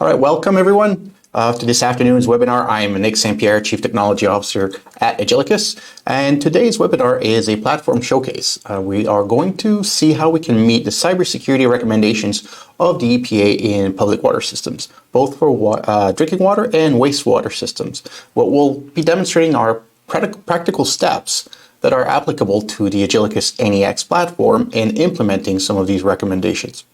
All right, welcome everyone to this afternoon's webinar. I am Nick St. Pierre, Chief Technology Officer at Agilicus, and today's webinar is a platform showcase. We are going to see how we can meet the cybersecurity recommendations of the EPA in public water systems, both for drinking water and wastewater systems. What we'll be demonstrating are practical steps that are applicable to the Agilicus NEX platform in implementing some of these recommendations.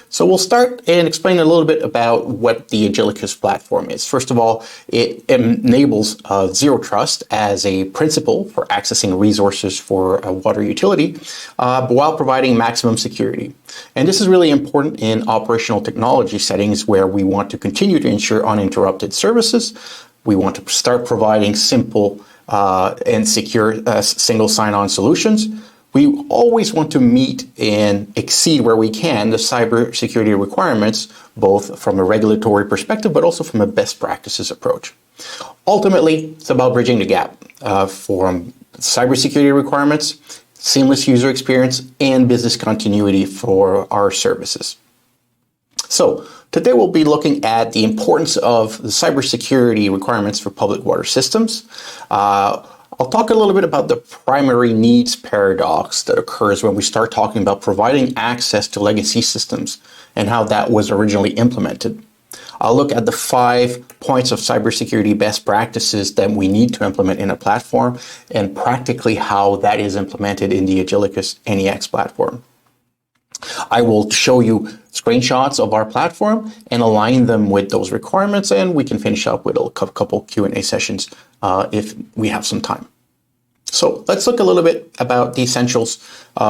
So we'll start and explain a little bit about what the Agilicus platform is. First of all, it enables zero trust as a principle for accessing resources for a water utility, while providing maximum security. And this is really important in operational technology settings where we want to continue to ensure uninterrupted services. We want to start providing simple and secure single sign-on solutions. We always want to meet and exceed where we can the cybersecurity requirements, both from a regulatory perspective, but also from a best practices approach. Ultimately, it's about bridging the gap from cybersecurity requirements, seamless user experience, and business continuity for our services. So today we'll be looking at the importance of the cybersecurity requirements for public water systems. I'll talk a little bit about the primary needs paradox that occurs when we start talking about providing access to legacy systems and how that was originally implemented. I'll look at the 5 points of cybersecurity best practices that we need to implement in a platform and practically how that is implemented in the Agilicus NEX platform. I will show you screenshots of our platform and align them with those requirements, and we can finish up with a couple Q&A sessions if we have some time. So let's look a little bit about the essentials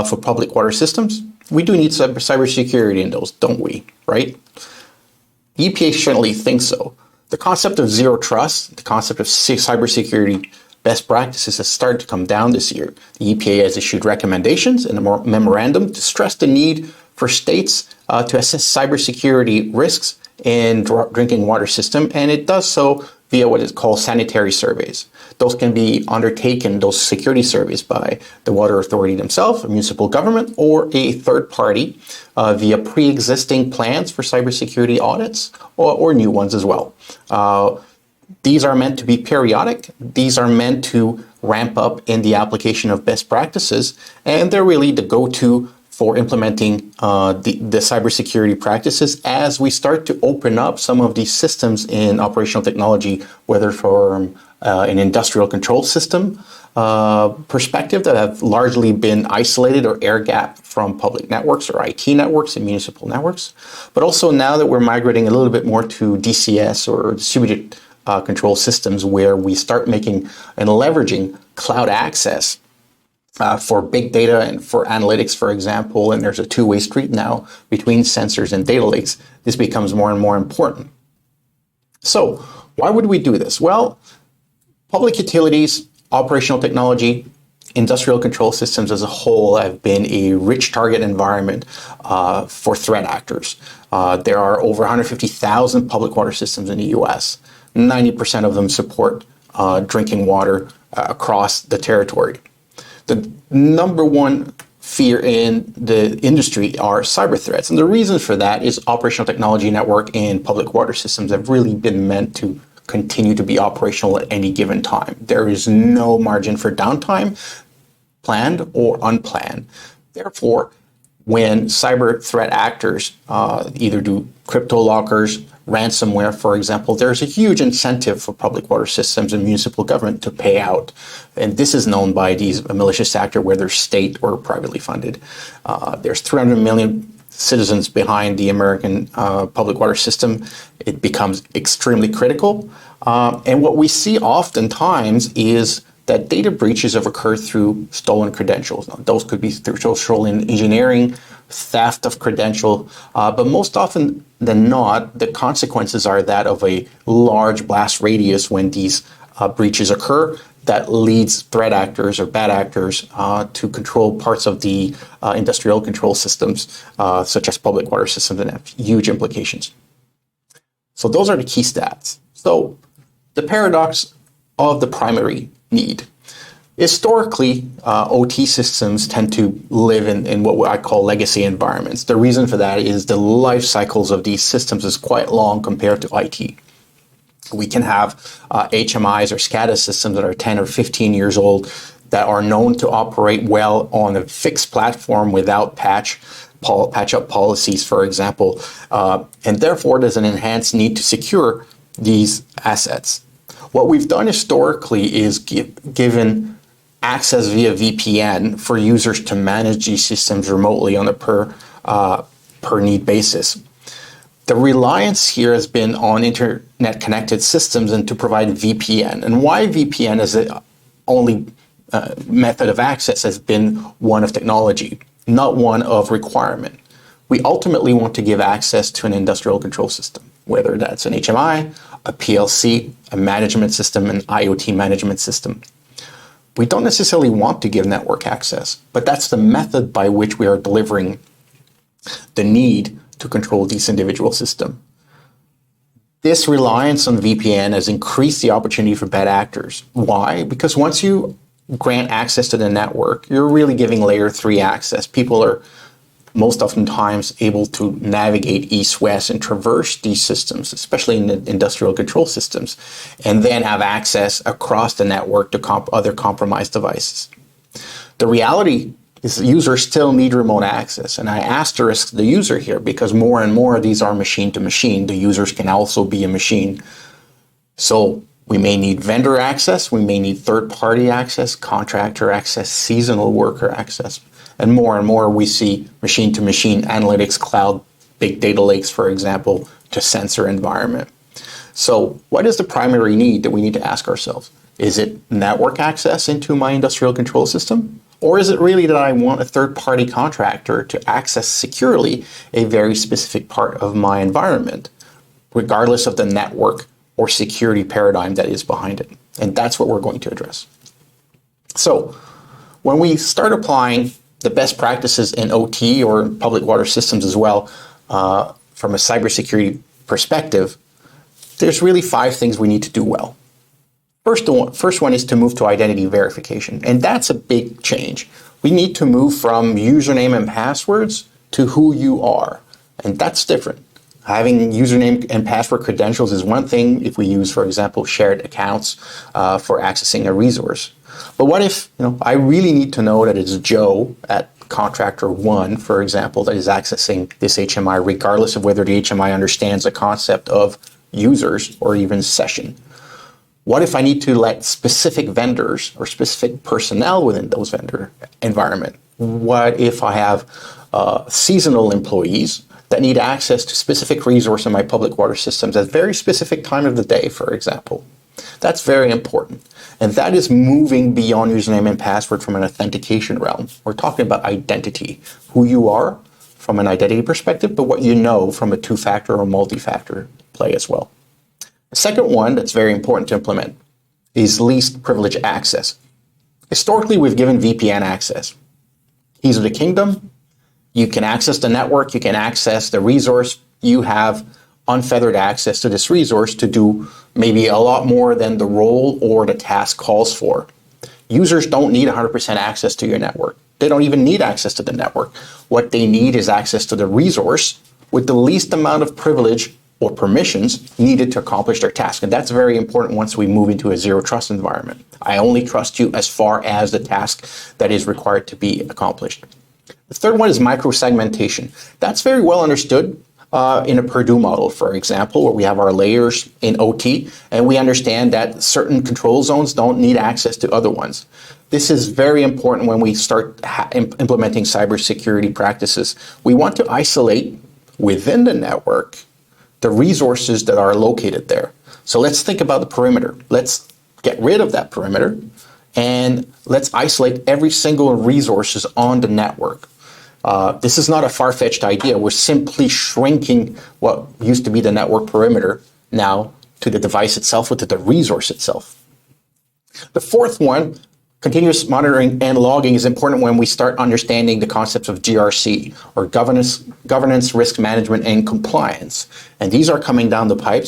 for public water systems. We do need cybersecurity in those, don't we, right? The EPA certainly thinks so. The concept of zero trust, the concept of cybersecurity best practices has started to come down this year. The EPA has issued recommendations and a memorandum to stress the need for states to assess cybersecurity risks in drinking water system, and it does so via what is called sanitary surveys. Those can be undertaken, those security surveys, by the water authority themselves, a municipal government, or a third party via pre-existing plans for cybersecurity audits or new ones as well. These are meant to be periodic. These are meant to ramp up in the application of best practices, and they're really the go-to for implementing the cybersecurity practices as we start to open up some of these systems in operational technology, whether from an industrial control system perspective that have largely been isolated or air-gapped from public networks or IT networks and municipal networks, but also now that we're migrating a little bit more to DCS or distributed control systems, where we start making and leveraging cloud access for big data and for analytics, for example, and there's a two-way street now between sensors and data lakes. This becomes more and more important. So why would we do this? Well, public utilities, operational technology, industrial control systems as a whole have been a rich target environment for threat actors. There are over 150,000 public water systems in the US. 90% of them support drinking water across the territory. The number one fear in the industry are cyber threats. And the reason for that is operational technology network and public water systems have really been meant to continue to be operational at any given time. There is no margin for downtime, planned or unplanned. Therefore, when cyber threat actors either do crypto lockers, ransomware, for example, there's a huge incentive for public water systems and municipal government to pay out. And this is known by these malicious actors, whether state or privately funded. There's 300 million citizens behind the American public water system. It becomes extremely critical. And what we see oftentimes is that data breaches have occurred through stolen credentials. Now, those could be through social engineering, theft of credential, but most often than not, the consequences are that of a large blast radius when these breaches occur that leads threat actors or bad actors to control parts of the industrial control systems, such as public water systems, and have huge implications. So those are the key stats. So the paradox of the primary need. Historically, OT systems tend to live in what I call legacy environments. The reason for that is the life cycles of these systems is quite long compared to IT. We can have HMIs or SCADA systems that are 10 or 15 years old that are known to operate well on a fixed platform without patch-up policies, for example, and therefore there's an enhanced need to secure these assets. What we've done historically is given access via VPN for users to manage these systems remotely on a per need basis. The reliance here has been on internet connected systems and to provide VPN. And why VPN is the only method of access has been one of technology, not one of requirement. We ultimately want to give access to an industrial control system, whether that's an HMI, a PLC, a management system, an IoT management system. We don't necessarily want to give network access, but that's the method by which we are delivering the need to control these individual systems. This reliance on VPN has increased the opportunity for bad actors. Why? Because once you grant access to the network, you're really giving layer 3 access. People are most oftentimes able to navigate east-west and traverse these systems, especially in the industrial control systems, and then have access across the network to other compromised devices. The reality is that users still need remote access, and I asterisk the user here because more and more these are machine to machine. The users can also be a machine. So we may need vendor access, we may need third-party access, contractor access, seasonal worker access. And more we see machine-to-machine analytics, cloud, big data lakes, for example, to sensor environment. So what is the primary need that we need to ask ourselves? Is it network access into my industrial control system? Or is it really that I want a third-party contractor to access securely a very specific part of my environment, regardless of the network or security paradigm that is behind it? And that's what we're going to address. So when we start applying the best practices in OT or public water systems as well, from a cybersecurity perspective, there's really 5 things we need to do well. First one is to move to identity verification, and that's a big change. We need to move from username and passwords to who you are, and that's different. Having username and password credentials is one thing if we use, for example, shared accounts for accessing a resource. But what if I really need to know that it's Joe at contractor 1, for example, that is accessing this HMI, regardless of whether the HMI understands the concept of users or even session? What if I need to let specific vendors or specific personnel within those vendor environment? What if I have seasonal employees that need access to specific resource in my public water systems at very specific time of the day, for example? That's very important. And that is moving beyond username and password from an authentication realm. We're talking about identity, who you are from an identity perspective, but what you know from a 2-factor or multi-factor play as well. The second one that's very important to implement is least privilege access. Historically, we've given VPN access. Keys of the kingdom, you can access the network, you can access the resource, you have unfettered access to this resource to do maybe a lot more than the role or the task calls for. Users don't need 100% access to your network. They don't even need access to the network. What they need is access to the resource with the least amount of privilege or permissions needed to accomplish their task. And that's very important once we move into a zero trust environment. I only trust you as far as the task that is required to be accomplished. The third one is microsegmentation. That's very well understood in a Purdue model, for example, where we have our layers in OT, and we understand that certain control zones don't need access to other ones. This is very important when we start implementing cybersecurity practices. We want to isolate within the network the resources that are located there. So let's think about the perimeter. Let's get rid of that perimeter, and let's isolate every single resources on the network. This is not a far-fetched idea. We're simply shrinking what used to be the network perimeter now to the device itself or to the resource itself. The fourth one Continuous monitoring and logging is important when we start understanding the concepts of GRC, or governance, risk management, and compliance. And these are coming down the pike.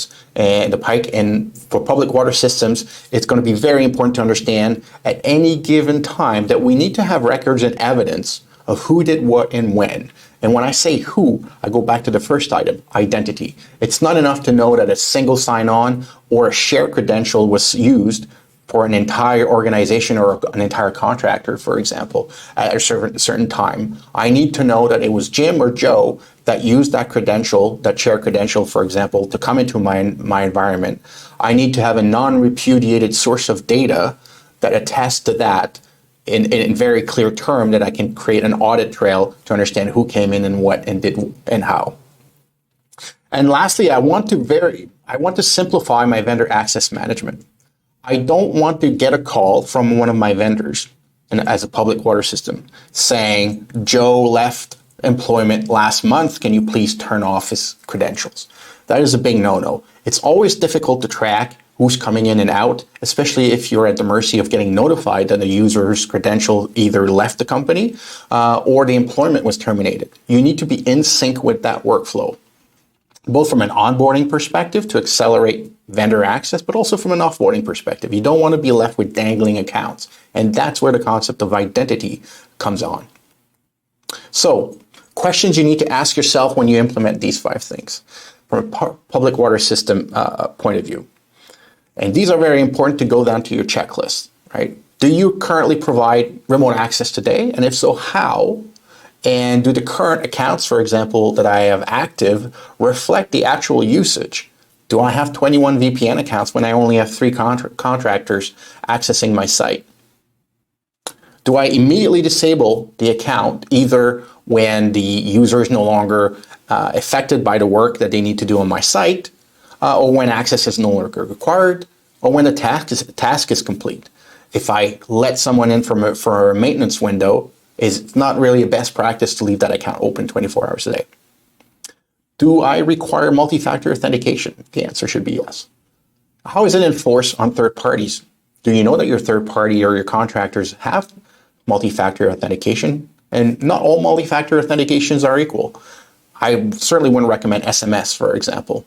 And for public water systems, it's going to be very important to understand at any given time that we need to have records and evidence of who did what and when. And when I say who, I go back to the first item, identity. It's not enough to know that a single sign-on or a shared credential was used for an entire organization or an entire contractor, for example, at a certain time. I need to know that it was Jim or Joe that used that credential, that shared credential, for example, to come into my environment. I need to have a non-repudiated source of data that attests to that in very clear term, that I can create an audit trail to understand who came in and what and did and how. And lastly, I want to simplify my vendor access management. I don't want to get a call from one of my vendors as a public water system saying, Joe left employment last month, can you please turn off his credentials? That is a big no-no. It's always difficult to track who's coming in and out, especially if you're at the mercy of getting notified that the user's credential either left the company or the employment was terminated. You need to be in sync with that workflow, both from an onboarding perspective to accelerate vendor access, but also from an offboarding perspective. You don't want to be left with dangling accounts. And that's where the concept of identity comes on. So, questions you need to ask yourself when you implement these 5 things from a public water system point of view. And these are very important to go down to your checklist, right? Do you currently provide remote access today? And if so, how? And do the current accounts, for example, that I have active reflect the actual usage? Do I have 21 VPN accounts when I only have 3 contractors accessing my site? Do I immediately disable the account either when the user is no longer affected by the work that they need to do on my site, or when access is no longer required, or when the task is complete? If I let someone in for a maintenance window, it's not really a best practice to leave that account open 24 hours a day. Do I require multi-factor authentication? The answer should be yes. How is it enforced on third parties? Do you know that your third party or your contractors have multi-factor authentication? And not all multi-factor authentications are equal. I certainly wouldn't recommend SMS, for example.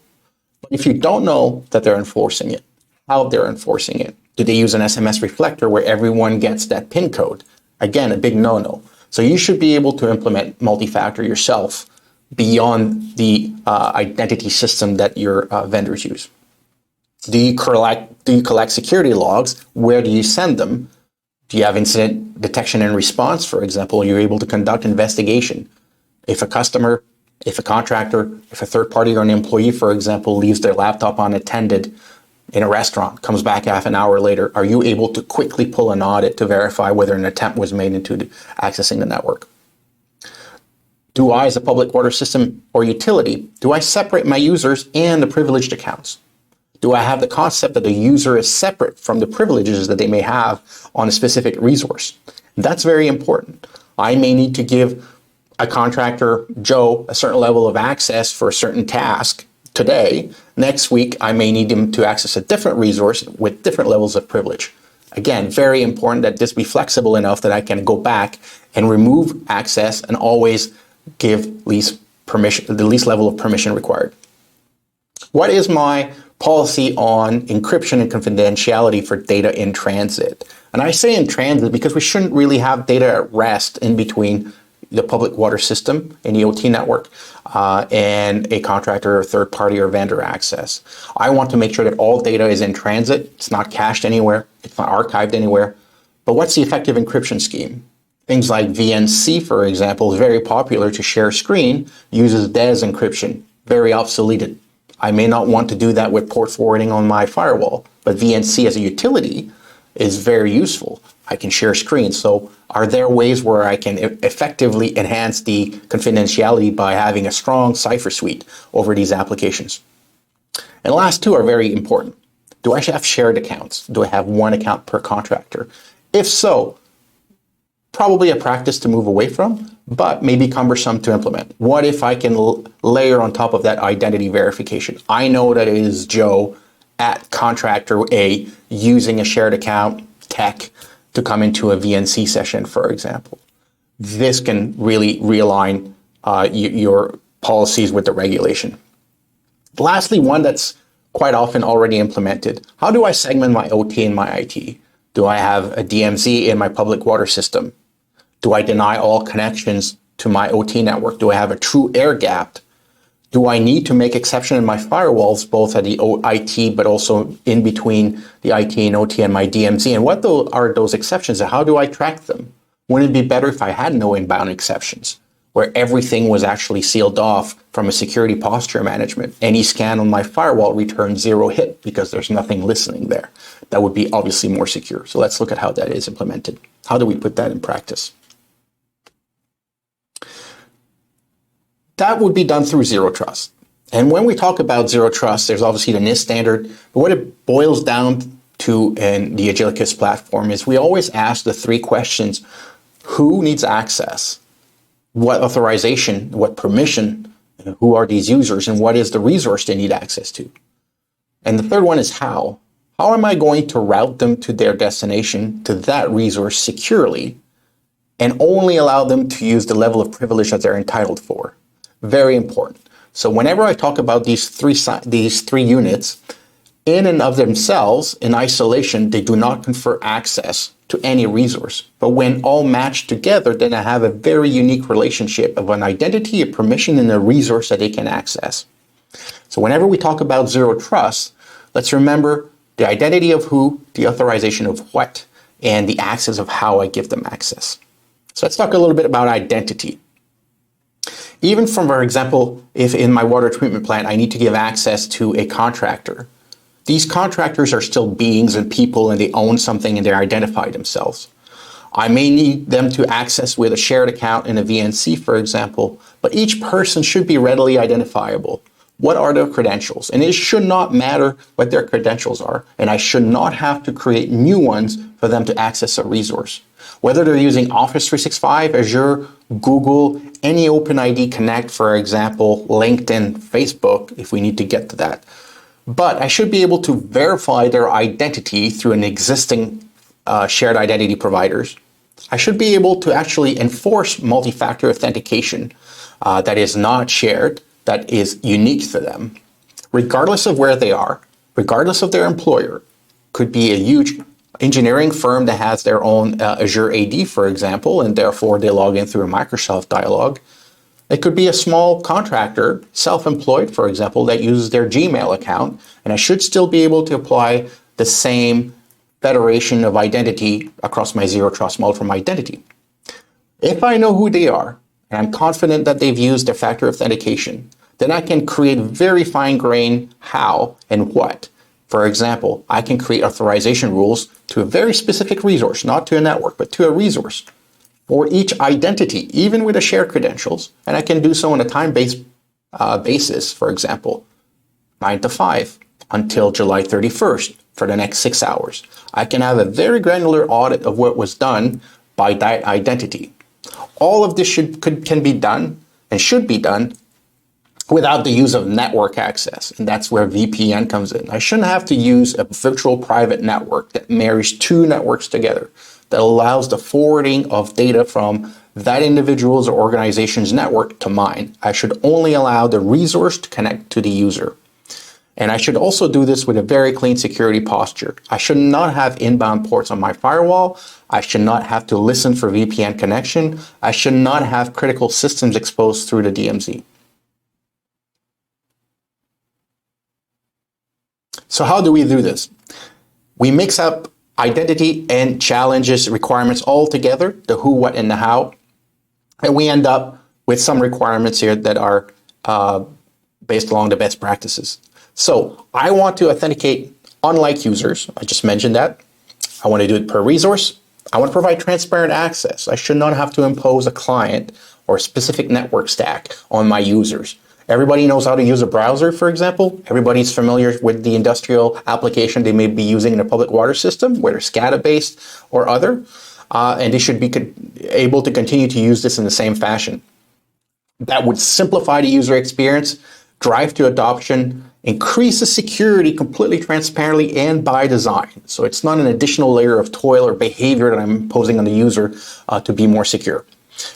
But if you don't know that they're enforcing it, how they're enforcing it, do they use an SMS reflector where everyone gets that PIN code? Again, a big no-no. So you should be able to implement multi-factor yourself beyond the identity system that your vendors use. Do you collect security logs? Where do you send them? Do you have incident detection and response? For example, you're able to conduct investigation. If a customer, if a contractor, if a third party or an employee, for example, leaves their laptop unattended in a restaurant, comes back half an hour later, are you able to quickly pull an audit to verify whether an attempt was made into accessing the network? Do I, as a public water system or utility, do I separate my users and the privileged accounts? Do I have the concept that the user is separate from the privileges that they may have on a specific resource? That's very important. I may need to give a contractor, Joe, a certain level of access for a certain task today. Next week, I may need him to access a different resource with different levels of privilege. Again, very important that this be flexible enough that I can go back and remove access and always give the least level of permission required. What is my policy on encryption and confidentiality for data in transit? And I say in transit because we shouldn't really have data at rest in between the public water system, an EOT network, and a contractor or third party or vendor access. I want to make sure that all data is in transit. It's not cached anywhere. It's not archived anywhere. But what's the effective encryption scheme? Things like VNC, for example, is very popular to share screen, uses DES encryption, very obsoleted. I may not want to do that with port forwarding on my firewall, but VNC as a utility is very useful. I can share screens. So are there ways where I can effectively enhance the confidentiality by having a strong cipher suite over these applications? And the last 2 are very important. Do I have shared accounts? Do I have one account per contractor? If so, probably a practice to move away from, but maybe cumbersome to implement. What if I can layer on top of that identity verification? I know that it is Joe at contractor A using a shared account tech to come into a VNC session, for example. This can really realign your policies with the regulation. Lastly, one that's quite often already implemented. How do I segment my OT and my IT? Do I have a DMZ in my public water system? Do I deny all connections to my OT network? Do I have a true air gap? Do I need to make exception in my firewalls, both at the IT, but also in between the IT and OT and my DMZ? And what are those exceptions, and how do I track them? Wouldn't it be better if I had no inbound exceptions, where everything was actually sealed off from a security posture management? Any scan on my firewall returns 0 hit because there's nothing listening there. That would be obviously more secure. So let's look at how that is implemented. How do we put that in practice? That would be done through zero trust. And when we talk about zero trust, there's obviously the NIST standard, but what it boils down to in the Agilicus platform is we always ask the 3 questions: who needs access? What authorization, what permission, who are these users, and what is the resource they need access to? And the third one is how. How am I going to route them to their destination, to that resource securely, and only allow them to use the level of privilege that they're entitled for? Very important. So whenever I talk about these three units, in and of themselves, in isolation, they do not confer access to any resource. But when all matched together, then I have a very unique relationship of an identity, a permission, and a resource that they can access. So whenever we talk about zero trust, let's remember the identity of who, the authorization of what, and the access of how I give them access. So let's talk a little bit about identity. Even from, for example, if in my water treatment plant, I need to give access to a contractor, these contractors are still beings and people, and they own something and they identify themselves. I may need them to access with a shared account in a VNC, for example, but each person should be readily identifiable. What are their credentials? And it should not matter what their credentials are, and I should not have to create new ones for them to access a resource. Whether they're using Office 365, Azure, Google, any OpenID Connect, for example, LinkedIn, Facebook, if we need to get to that. But I should be able to verify their identity through an existing shared identity providers. I should be able to actually enforce multi-factor authentication that is not shared, that is unique to them, regardless of where they are, regardless of their employer. Could be a huge engineering firm that has their own Azure AD, for example, and therefore they log in through a Microsoft dialog. It could be a small contractor, self-employed, for example, that uses their Gmail account, and I should still be able to apply the same federation of identity across my zero trust model from identity. If I know who they are, and I'm confident that they've used their factor authentication, then I can create very fine-grained how and what. For example, I can create authorization rules to a very specific resource, not to a network, but to a resource for each identity, even with the shared credentials. And I can do so on a time-based basis, for example, 9 to 5 until July 31st for the next 6 hours. I can have a very granular audit of what was done by that identity. All of this can be done and should be done without the use of network access. And that's where VPN comes in. I shouldn't have to use a virtual private network that marries 2 networks together, that allows the forwarding of data from that individual's or organization's network to mine. I should only allow the resource to connect to the user. And I should also do this with a very clean security posture. I should not have inbound ports on my firewall. I should not have to listen for VPN connection. I should not have critical systems exposed through the DMZ. So how do we do this? We mix up identity and challenges, requirements all together, the who, what, and the how. And we end up with some requirements here that are based along the best practices. So I want to authenticate unlike users. I just mentioned that. I want to do it per resource. I want to provide transparent access. I should not have to impose a client or a specific network stack on my users. Everybody knows how to use a browser, for example. Everybody's familiar with the industrial application they may be using in a public water system, whether SCADA-based or other, and they should be able to continue to use this in the same fashion. That would simplify the user experience, drive to adoption, increases security completely transparently and by design. So it's not an additional layer of toil or behavior that I'm imposing on the user to be more secure.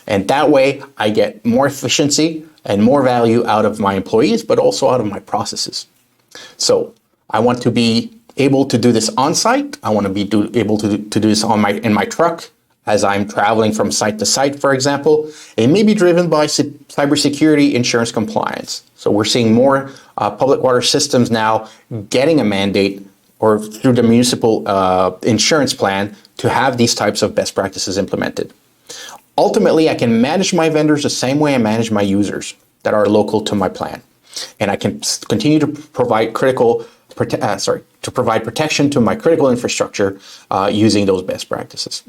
And that way I get more efficiency and more value out of my employees, but also out of my processes. So I want to be able to do this on site. I want to be able to do this in my truck as I'm traveling from site to site, for example. It may be driven by cybersecurity insurance compliance. So we're seeing more public water systems now getting a mandate or through the municipal insurance plan to have these types of best practices implemented. Ultimately, I can manage my vendors the same way I manage my users that are local to my plan. And I can continue to provide protection to my critical infrastructure using those best practices.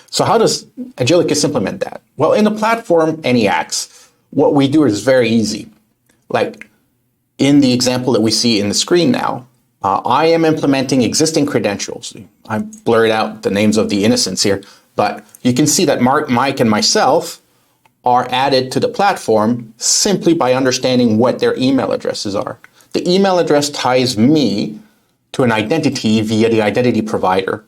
So how does Agilicus implement that? Well, in the platform NEX, what we do is very easy. Like in the example that we see in the screen now, I am implementing existing credentials. I blurred out the names of the innocents here, but you can see that Mark, Mike, and myself are added to the platform simply by understanding what their email addresses are. The email address ties me to an identity via the identity provider.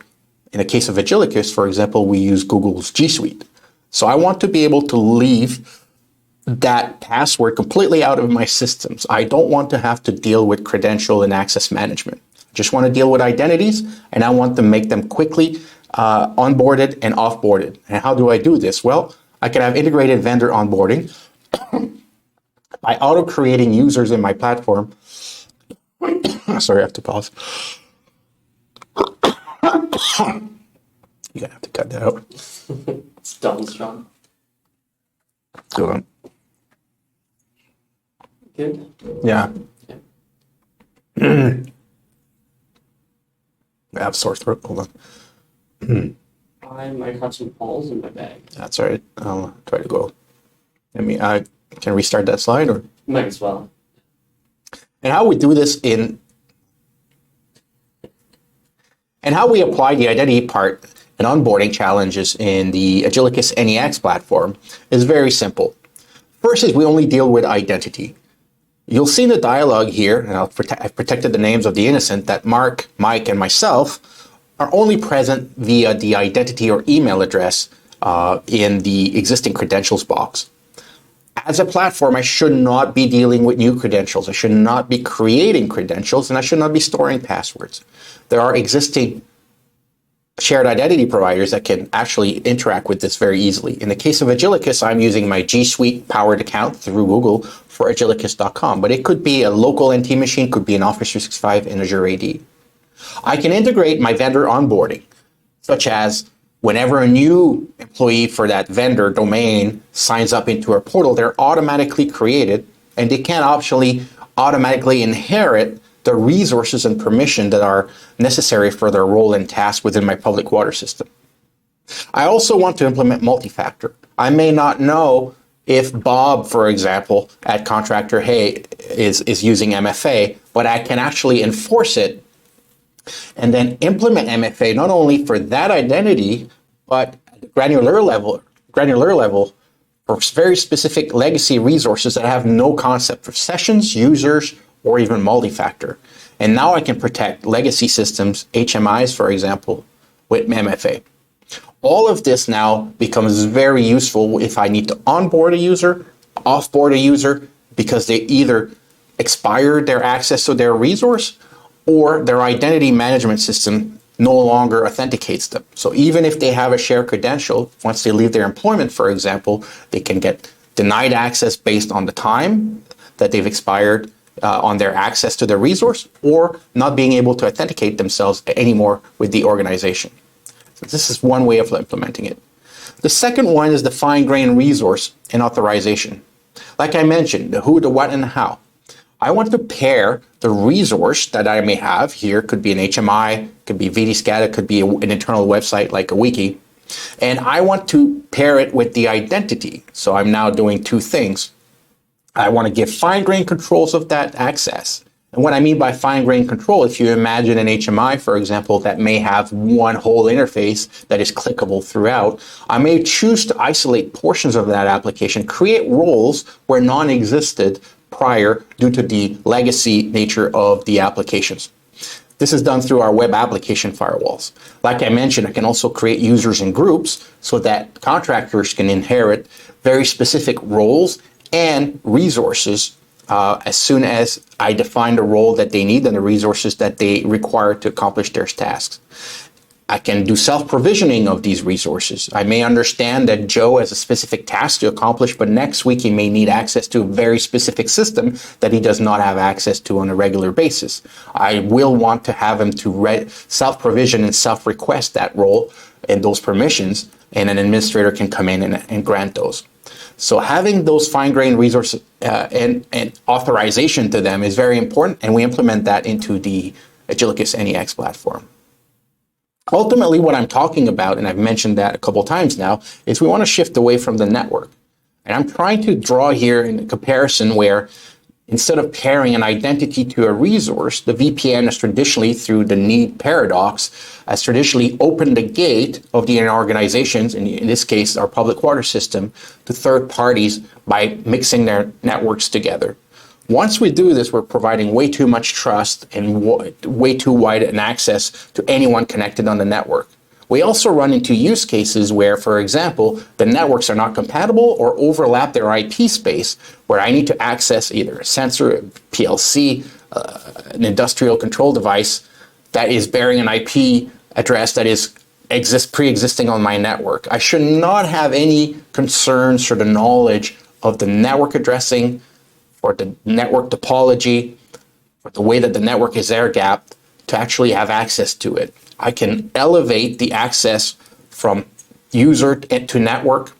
In the case of Agilicus, for example, we use Google's G Suite. So I want to be able to leave that password completely out of my systems. I don't want to have to deal with credential and access management. I just want to deal with identities, and I want to make them quickly onboarded and offboarded. And how do I do this? Well, I can have integrated vendor onboarding by auto-creating users in my platform. Sorry, I have to pause. You're gonna have to cut that out. It's double strong. Hold on. Good? Yeah. I have sore throat. Hold on. I might have some balls in my bag. That's all right. I'll try to go. I can restart that slide, or Might as well. and how we do this and how we apply the identity part and onboarding challenges in the Agilicus NEX platform is very simple. First is we only deal with identity. You'll see in the dialogue here, and I've protected the names of the innocent, that Mark, Mike, and myself are only present via the identity or email address in the existing credentials box. As a platform, I should not be dealing with new credentials. I should not be creating credentials, and I should not be storing passwords. There are existing shared identity providers that can actually interact with this very easily. In the case of Agilicus, I'm using my G Suite powered account through Google for agilicus.com, but it could be a local NT machine, could be an Office 365 in Azure AD. I can integrate my vendor onboarding, such as whenever a new employee for that vendor domain signs up into our portal, they're automatically created, and they can optionally automatically inherit the resources and permission that are necessary for their role and task within my public water system. I also want to implement multi-factor. I may not know if Bob, for example, at Contractor Hay is using MFA, but I can actually enforce it and then implement MFA not only for that identity, but at the granular level for very specific legacy resources that have no concept of sessions, users, or even multi-factor. And now I can protect legacy systems, HMIs, for example, with MFA. All of this now becomes very useful if I need to onboard a user, offboard a user, because they either expired their access to their resource or their identity management system no longer authenticates them. So even if they have a shared credential, once they leave their employment, for example, they can get denied access based on the time that they've expired on their access to their resource, or not being able to authenticate themselves anymore with the organization. So this is one way of implementing it. The second one is the fine-grained resource and authorization. Like I mentioned, the who, the what, and the how. I want to pair the resource that I may have here, could be an HMI, could be VD SCADA, could be an internal website like a wiki, and I want to pair it with the identity. So I'm now doing two things. I want to give fine-grained controls of that access. And what I mean by fine-grained control, if you imagine an HMI, for example, that may have one whole interface that is clickable throughout, I may choose to isolate portions of that application, create roles where none existed prior due to the legacy nature of the applications. This is done through our web application firewalls. Like I mentioned, I can also create users in groups so that contractors can inherit very specific roles and resources as soon as I define the role that they need and the resources that they require to accomplish their tasks. I can do self-provisioning of these resources. I may understand that Joe has a specific task to accomplish, but next week he may need access to a very specific system that he does not have access to on a regular basis. I will want to have him to self-provision and self-request that role and those permissions, and an administrator can come in and grant those. So having those fine-grained resources and authorization to them is very important, and we implement that into the Agilicus NEX platform. Ultimately, what I'm talking about, and I've mentioned that a couple of times now, is we want to shift away from the network. And I'm trying to draw here in a comparison where instead of pairing an identity to a resource, the VPN has traditionally, through the need paradox, has traditionally opened the gate of the organizations, in this case, our public water system, to third parties by mixing their networks together. Once we do this, we're providing way too much trust and way too wide an access to anyone connected on the network. We also run into use cases where, for example, the networks are not compatible or overlap their IP space, where I need to access either a sensor, a PLC, an industrial control device that is bearing an IP address that exists pre-existing on my network. I should not have any concerns for the knowledge of the network addressing, or the network topology, or the way that the network is air-gapped to actually have access to it. I can elevate the access from user to network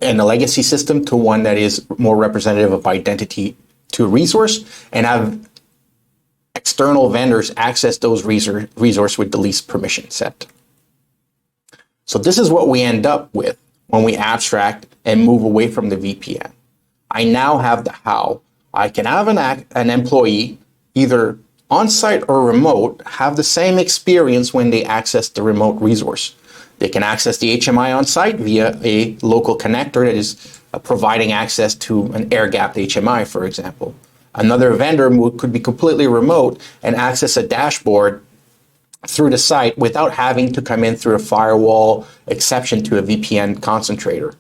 in a legacy system to one that is more representative of identity to a resource, and have external vendors access those resource with the least permission set. So this is what we end up with when we abstract and move away from the VPN. I now have the how. I can have an employee, either on-site or remote, have the same experience when they access the remote resource. They can access the HMI on-site via a local connector that is providing access to an air-gapped HMI, for example. Another vendor could be completely remote and access a dashboard through the site without having to come in through a firewall exception to a VPN concentrator.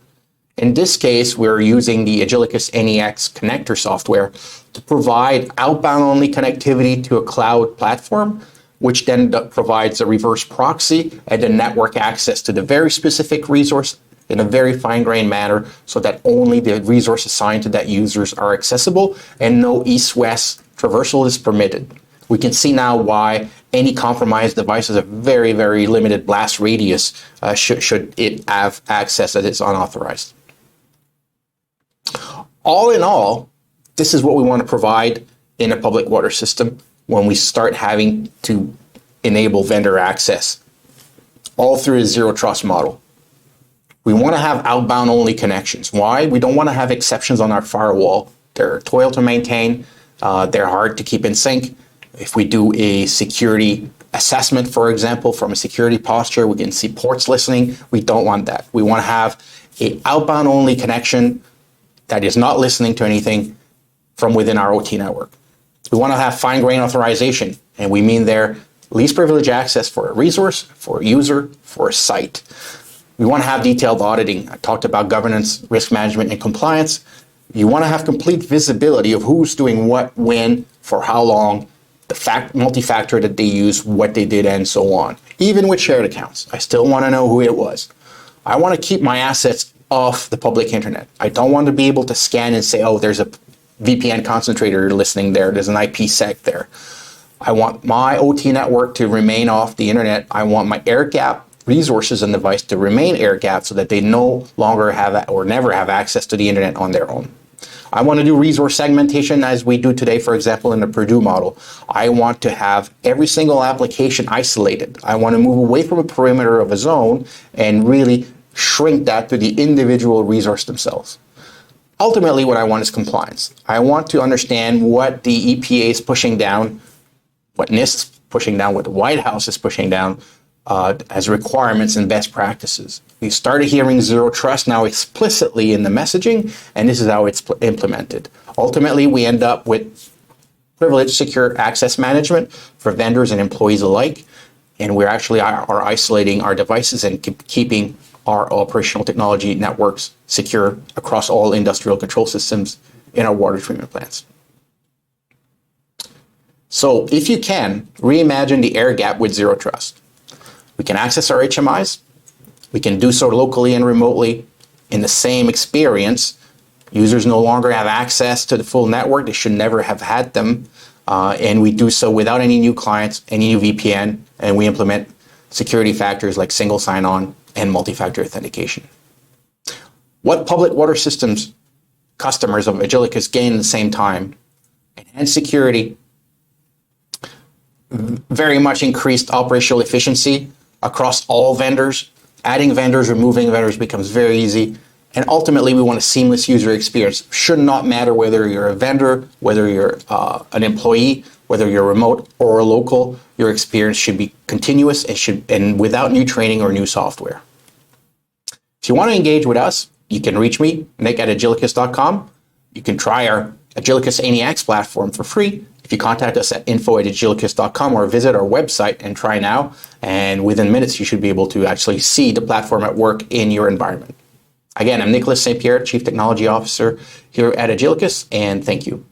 In this case, we're using the Agilicus NEX connector software to provide outbound-only connectivity to a cloud platform, which then provides a reverse proxy and a network access to the very specific resource in a very fine-grained manner so that only the resource assigned to that users are accessible and no east-west traversal is permitted. We can see now why any compromised device has a very, very limited blast radius should it have access that is unauthorized. All in all, this is what we want to provide in a public water system when we start having to enable vendor access, all through a zero trust model. We want to have outbound only connections. Why? We don't want to have exceptions on our firewall. They're toil to maintain. They're hard to keep in sync. If we do a security assessment, for example, from a security posture, we can see ports listening. We don't want that. We want to have an outbound only connection that is not listening to anything from within our OT network. We want to have fine-grained authorization, and we mean there least privilege access for a resource, for a user, for a site. We want to have detailed auditing. I talked about governance, risk management, and compliance. You want to have complete visibility of who's doing what, when, for how long, the multi-factor that they use, what they did, and so on. Even with shared accounts, I still want to know who it was. I want to keep my assets off the public internet. I don't want to be able to scan and say, oh, there's a VPN concentrator listening there, there's an IPsec there. I want my OT network to remain off the internet. I want my air-gapped resources and device to remain air-gapped so that they no longer have or never have access to the internet on their own. I want to do resource segmentation as we do today, for example, in the Purdue model. I want to have every single application isolated. I want to move away from a perimeter of a zone and really shrink that to the individual resource themselves. Ultimately, what I want is compliance. I want to understand what the EPA is pushing down, what NIST is pushing down, what the White House is pushing down as requirements and best practices. We started hearing zero trust now explicitly in the messaging, and this is how it's implemented. Ultimately, we end up with privileged secure access management for vendors and employees alike, and we're actually are isolating our devices and keeping our operational technology networks secure across all industrial control systems in our water treatment plants. So if you can, reimagine the air gap with zero trust. We can access our HMIs. We can do so locally and remotely in the same experience. Users no longer have access to the full network. They should never have had them. And we do so without any new clients, any new VPN, and we implement security factors like single sign-on and multi-factor authentication. What public water systems customers of Agilicus gain at the same time? Enhanced security, very much increased operational efficiency across all vendors. Adding vendors, removing vendors becomes very easy. And ultimately, we want a seamless user experience. Should not matter whether you're a vendor, whether you're an employee, whether you're remote or local, your experience should be continuous and without new training or new software. If you want to engage with us, you can reach me, nick@agilicus.com. You can try our Agilicus AnyX platform for free. If you contact us at info@agilicus.com or visit our website and try now, and within minutes, you should be able to actually see the platform at work in your environment. Again, I'm Nicholas St. Pierre, Chief Technology Officer here at Agilicus, and thank you.